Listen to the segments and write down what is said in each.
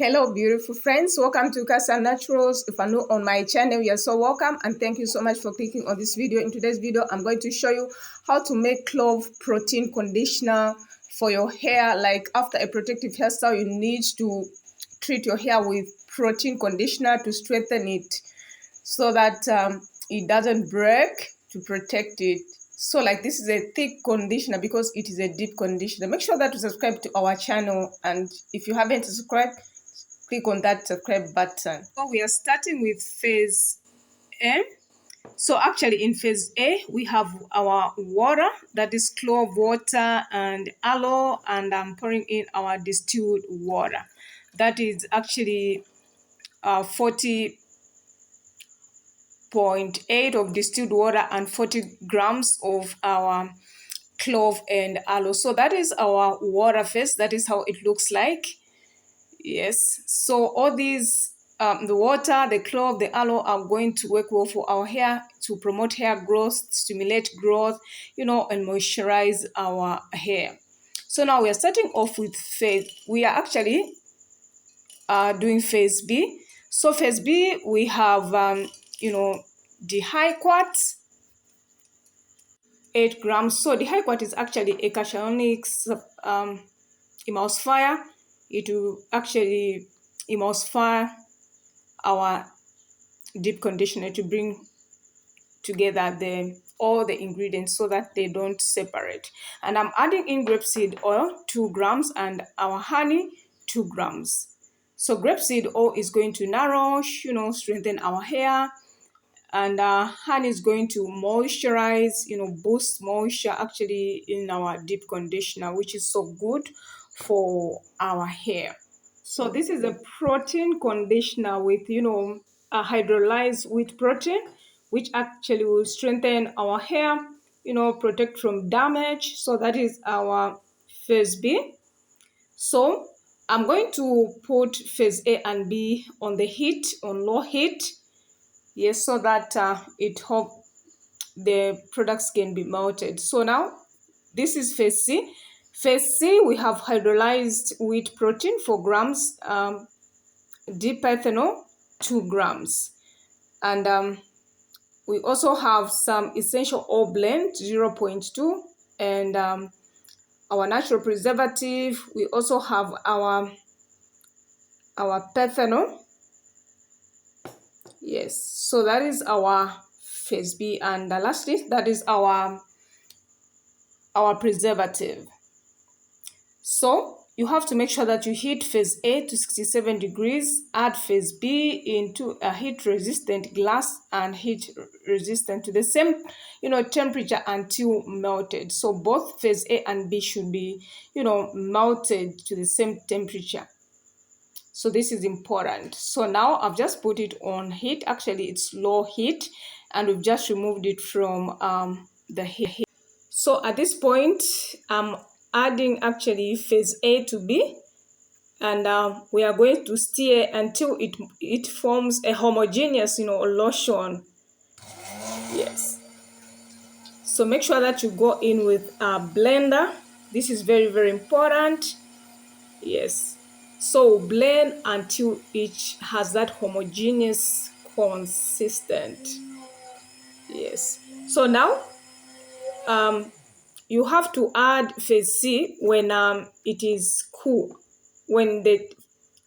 Hello, beautiful friends. Welcome to Cassia Naturals. If you're new on my channel, you're so welcome and thank you so much for clicking on this video. In today's video, I'm going to show you how to make Clove protein conditioner for your hair. Like after a protective hairstyle, you need to treat your hair with protein conditioner to strengthen it so that it doesn't break, to protect it. So like this is a thick conditioner because it is a deep conditioner. Make sure that you subscribe to our channel, and if you haven't subscribed, click on that subscribe button. So we are starting with phase A. So actually in phase A, we have our water, that is clove water and aloe, and I'm pouring in our distilled water. That is actually 40.8 of distilled water and 40 grams of our clove and aloe. So that is our water phase. That is how it looks like. Yes, so all these, the water, the clove, the aloe are going to work well for our hair to promote hair growth, stimulate growth, and moisturize our hair. So now we are starting off with phase. We are actually doing phase B. So phase B, we have, the high quartz, 8 grams. So the high quartz is actually a cationic emulsifier. It will actually emulsify our deep conditioner to bring together all the ingredients so that they don't separate. And I'm adding in grapeseed oil, 2 grams, and our honey, 2 grams. So grapeseed oil is going to nourish, strengthen our hair, and honey is going to moisturize, boost moisture actually in our deep conditioner, which is so good for our hair. So this is a protein conditioner with, a hydrolyzed wheat protein, which actually will strengthen our hair, protect from damage. So that is our phase B. So I'm going to put phase A and B on the heat, on low heat. Yes, so that the products can be melted. So now this is phase C. Phase C, we have hydrolyzed wheat protein 4 grams, deep ethanol 2 grams, and we also have some essential oil blend 0.2, and our natural preservative. We also have our ethanol. Yes, so that is our phase B, and lastly, that is our preservative. So you have to make sure that you heat phase A to 67 degrees, add phase B into a heat resistant glass and heat resistant to the same, temperature until melted. So both phase A and B should be, melted to the same temperature. So this is important. So now I've just put it on heat. Actually, it's low heat, and we've just removed it from the heat. So at this point, I'm adding actually phase A to B, and we are going to stir until it forms a homogeneous, lotion. Yes. So make sure that you go in with a blender. This is very, very important. Yes. So blend until it has that homogeneous consistent. Yes. So now you have to add phase C when it is cool, when the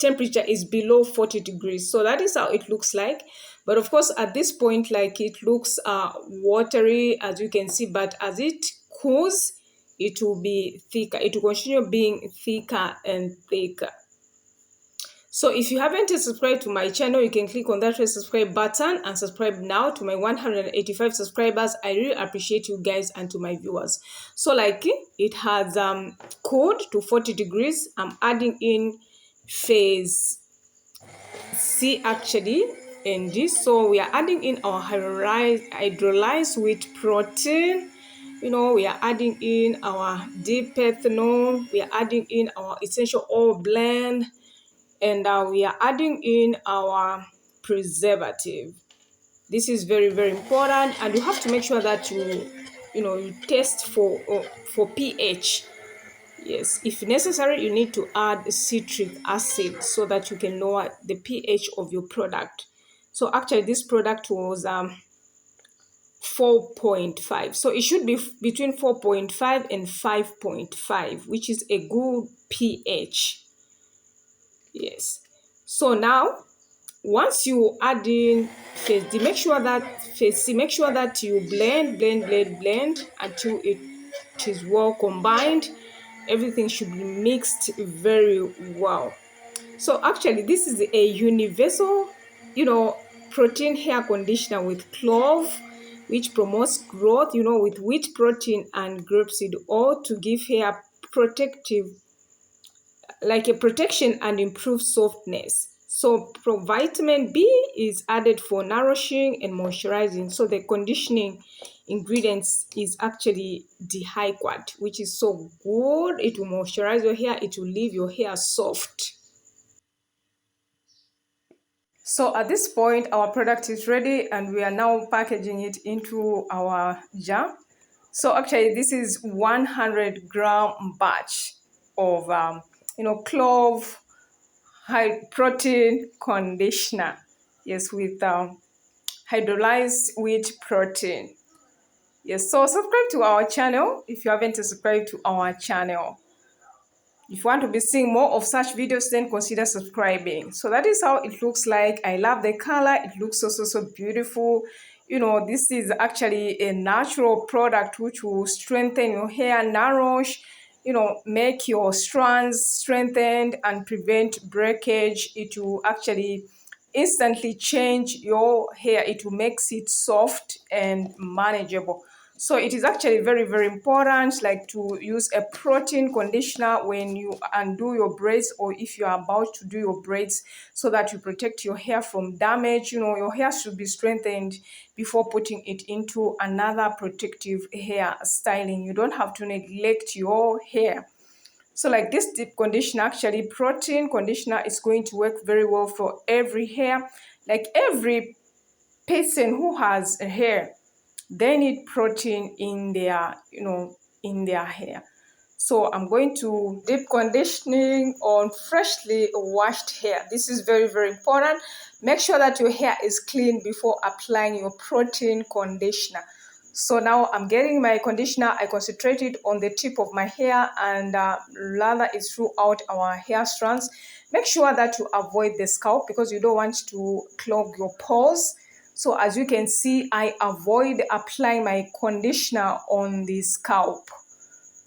temperature is below 40 degrees. So that is how it looks like. But of course, at this point, like, it looks watery, as you can see, but as it cools, it will be thicker. It will continue being thicker and thicker. So if you haven't subscribed to my channel, you can click on that red subscribe button and subscribe now. To my 185 subscribers, I really appreciate you guys, and to my viewers. So like it has cooled to 40 degrees. I'm adding in phase C actually in this. So we are adding in our hydrolyzed wheat protein. We are adding in our deep ethanol. We are adding in our essential oil blend, and we are adding in our preservative. This is very, very important, and you have to make sure that you test for pH. Yes, if necessary, you need to add citric acid so that you can lower the pH of your product. So actually this product was 4.5, so it should be between 4.5 and 5.5, which is a good pH. Yes. So now once you add in phase D, make sure that phase C, make sure that you blend until it is well combined. Everything should be mixed very well. So actually this is a universal, protein hair conditioner with clove, which promotes growth, with wheat protein and grapeseed oil to give hair protective, like a protection and improve softness. So vitamin B is added for nourishing and moisturizing. So the conditioning ingredients is actually dehydrate, which is so good. It will moisturize your hair. It will leave your hair soft. So at this point, our product is ready and we are now packaging it into our jar. So actually this is 100-gram batch of, clove high protein conditioner. Yes, with hydrolyzed wheat protein. Yes, so subscribe to our channel if you haven't subscribed to our channel. If you want to be seeing more of such videos, then consider subscribing. So that is how it looks like. I love the color. It looks so beautiful. This is actually a natural product which will strengthen your hair, nourish, make your strands strengthened and prevent breakage. It will actually instantly change your hair. It will make it soft and manageable. So it is actually very important, like, to use a protein conditioner when you undo your braids or if you are about to do your braids, so that you protect your hair from damage. Your hair should be strengthened before putting it into another protective hair styling. You don't have to neglect your hair. So like this deep conditioner, actually protein conditioner, is going to work very well for every hair. Like every person who has a hair, they need protein in their, in their hair. So I'm going to deep conditioning on freshly washed hair. This is very important. Make sure that your hair is clean before applying your protein conditioner. So now I'm getting my conditioner. I concentrate it on the tip of my hair and lather it throughout our hair strands. Make sure that you avoid the scalp because you don't want to clog your pores. So as you can see, I avoid applying my conditioner on the scalp.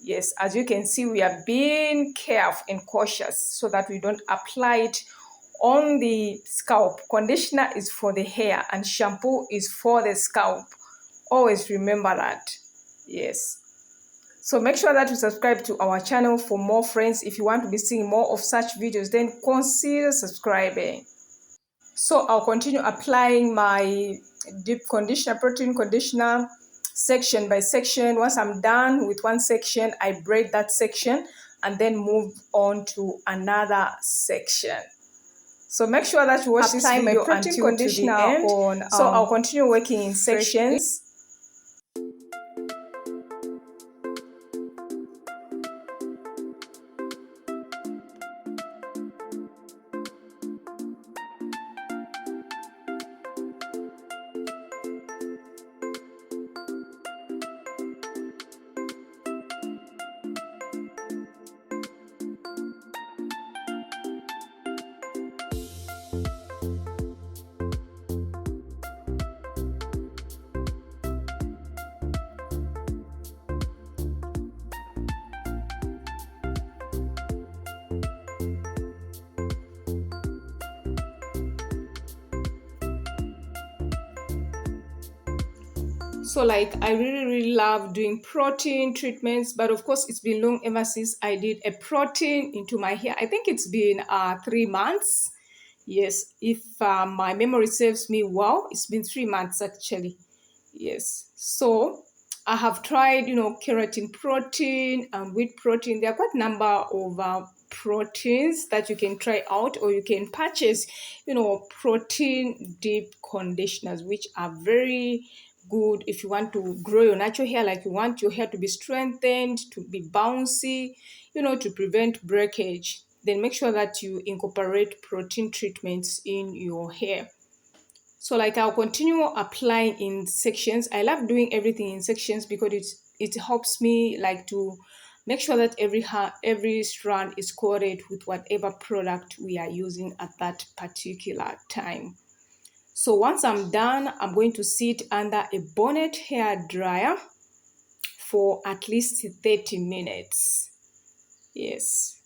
Yes, as you can see, we are being careful and cautious so that we don't apply it on the scalp. Conditioner is for the hair and shampoo is for the scalp. Always remember that. Yes. So make sure that you subscribe to our channel for more friends. If you want to be seeing more of such videos, then consider subscribing. So I'll continue applying my deep conditioner, protein conditioner, section by section. Once I'm done with one section, I braid that section and then move on to another section. So make sure that you watch this video until to the end. So I'll continue working in sections. So like I really love doing protein treatments, but of course it's been long ever since I did a protein into my hair. I think it's been 3 months. Yes, if my memory serves me well, it's been 3 months actually. Yes, so I have tried, keratin protein and wheat protein. There are quite a number of proteins that you can try out, or you can purchase, protein deep conditioners, which are very good if you want to grow your natural hair, like you want your hair to be strengthened, to be bouncy, to prevent breakage, then make sure that you incorporate protein treatments in your hair. So like I'll continue applying in sections. I love doing everything in sections because it helps me like to make sure that every strand is coated with whatever product we are using at that particular time. So once I'm done, I'm going to sit under a bonnet hair dryer for at least 30 minutes. Yes.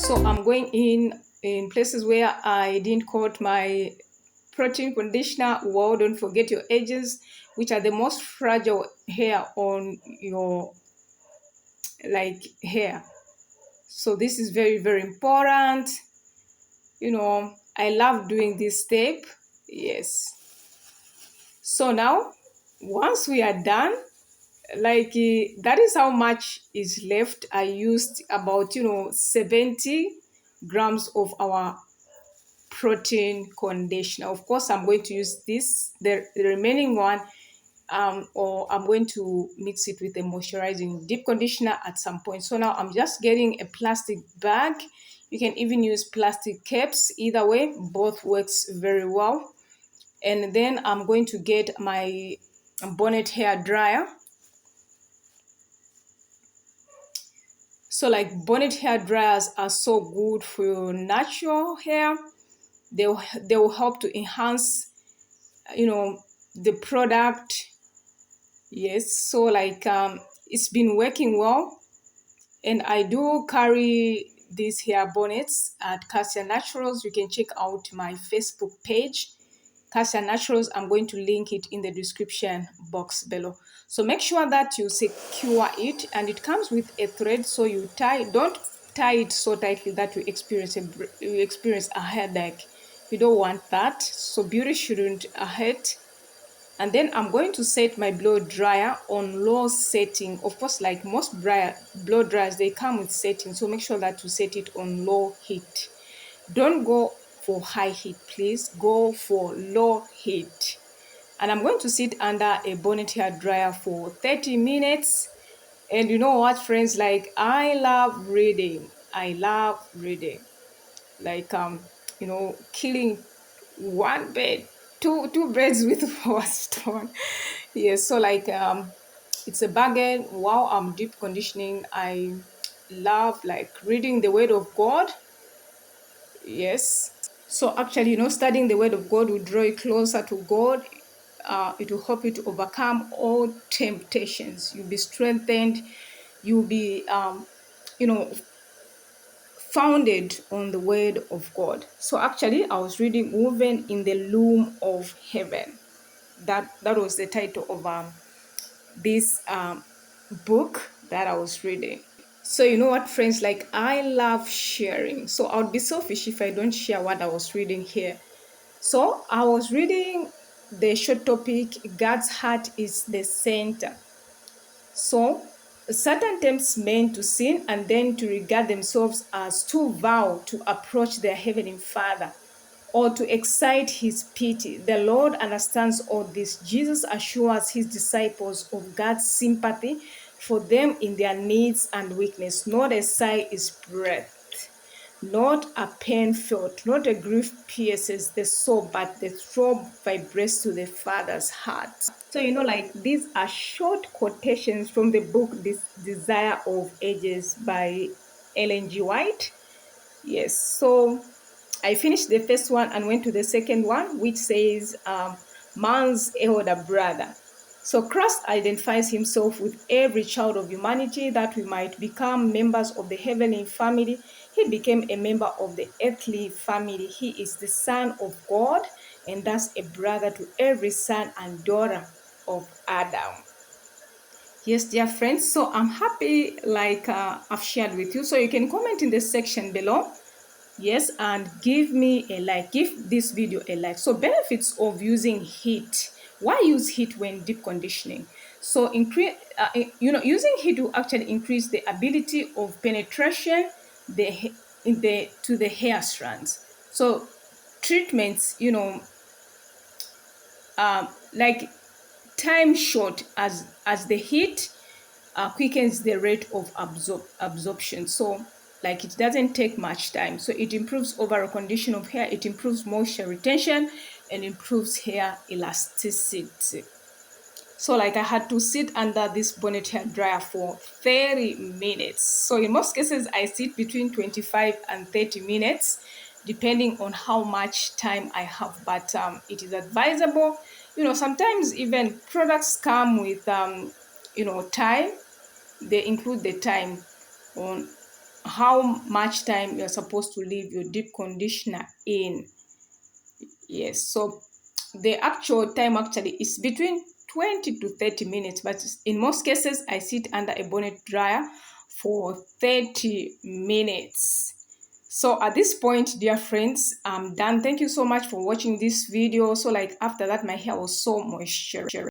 So I'm going in places where I didn't coat my protein conditioner. Well, don't forget your edges, which are the most fragile hair on your hair. So this is very, very important. I love doing this step. Yes. So now, once we are done, that is how much is left. I used about 70 grams of our protein conditioner. Of course, I'm going to use the remaining one, or I'm going to mix it with a moisturizing deep conditioner at some point. So now I'm just getting a plastic bag. You can even use plastic caps. Either way, both works very well. And then I'm going to get my bonnet hair dryer. So like bonnet hair dryers are so good for your natural hair. They will help to enhance the product. Yes, so it's been working well, and I do carry these hair bonnets at Cassia Naturals. You can check out my Facebook page, Cassia Naturals. I'm going to link it in the description box below. So make sure that you secure it, and it comes with a thread, so don't tie it so tightly that you experience a headache. You don't want that. So beauty shouldn't hurt. And then I'm going to set my blow dryer on low setting. Of course, like most blow dryers, they come with settings. So make sure that you set it on low heat. Don't go for high heat, please. Go for low heat. And I'm going to sit under a bonnet hair dryer for 30 minutes. And you know what, friends? I love reading. I love reading. Killing one bird, two birds with one stone. Yes, so it's a bargain. While I'm deep conditioning, I love reading the word of God. Yes. So actually, studying the word of God will draw you closer to God. It will help you to overcome all temptations. You'll be strengthened. You'll be, founded on the word of God. So actually, I was reading Woven in the Loom of Heaven. That was the title of this book that I was reading. So you know what, friends, I love sharing. So I would be selfish if I don't share what I was reading here. So I was reading the short topic, God's heart is the center. So Satan tempts men to sin and then to regard themselves as too vile to approach their heavenly Father or to excite his pity. The Lord understands all this. Jesus assures his disciples of God's sympathy for them in their needs and weakness. Not a sigh is breath. not a pain felt, not a grief pierces the soul, but the throb vibrates to the Father's heart. So, like these are short quotations from the book This Desire of Ages by Ellen G. White. Yes, so I finished the first one and went to the second one, which says man's elder brother. So Christ identifies himself with every child of humanity that we might become members of the heavenly family. He became a member of the earthly family. He is the Son of God, and thus a brother to every son and daughter of Adam. Yes, dear friends. So I'm happy, like I've shared with you. So you can comment in the section below. Yes, and give me a like. Give this video a like. So benefits of using heat. Why use heat when deep conditioning? So using heat will actually increase the ability of penetration to the hair strands. So treatments, like time short as the heat quickens the rate of absorption. So like it doesn't take much time. So it improves overall condition of hair, it improves moisture retention, and improves hair elasticity. So like I had to sit under this bonnet hair dryer for 30 minutes. So in most cases, I sit between 25 and 30 minutes, depending on how much time I have. But it is advisable. Sometimes even products come with, time. They include the time on how much time you're supposed to leave your deep conditioner in. Yes, so the actual time actually is between 20 to 30 minutes, but in most cases, I sit under a bonnet dryer for 30 minutes. So at this point, dear friends, I'm done. Thank you so much for watching this video. So like after that, my hair was so moisturized.